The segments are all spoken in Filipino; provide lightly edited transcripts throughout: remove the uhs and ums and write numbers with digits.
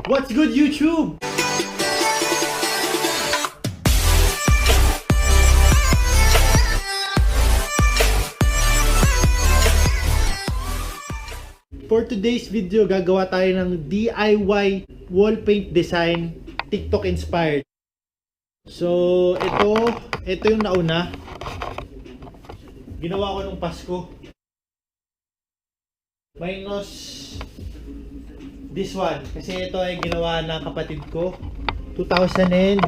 What's good, YouTube? For today's video, gagawa tayo ng DIY wall paint design, TikTok inspired. So, ito yung nauna. Ginawa ko nung Pasko. Minus this one. Kasi ito ay ginawa ng kapatid ko. 2013.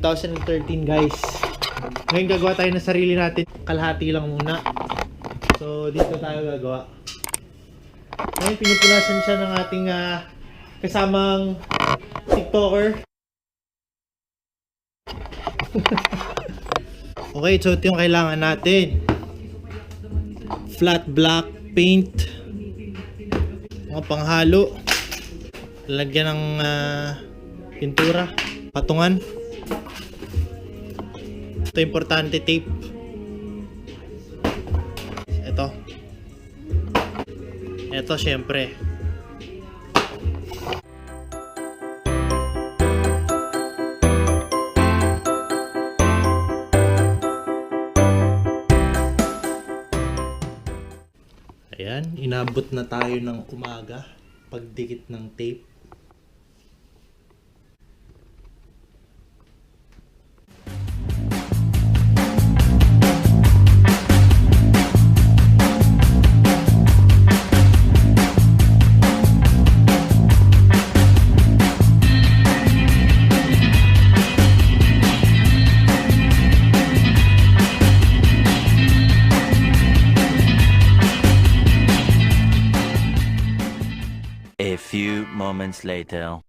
2013 guys. Ngayon gagawa tayo ng sarili natin. Kalahati lang muna. So, dito tayo gagawa. Ngayon, pinupunasan siya ng ating kasamang TikToker. Okay, so ito yung kailangan natin. Flat black paint. Mga panghalo. Lalagyan ng pintura. Patungan. Ito importante, tape. Ito syempre. Ayan, inabot na tayo ng umaga pagdikit ng tape. A few moments later.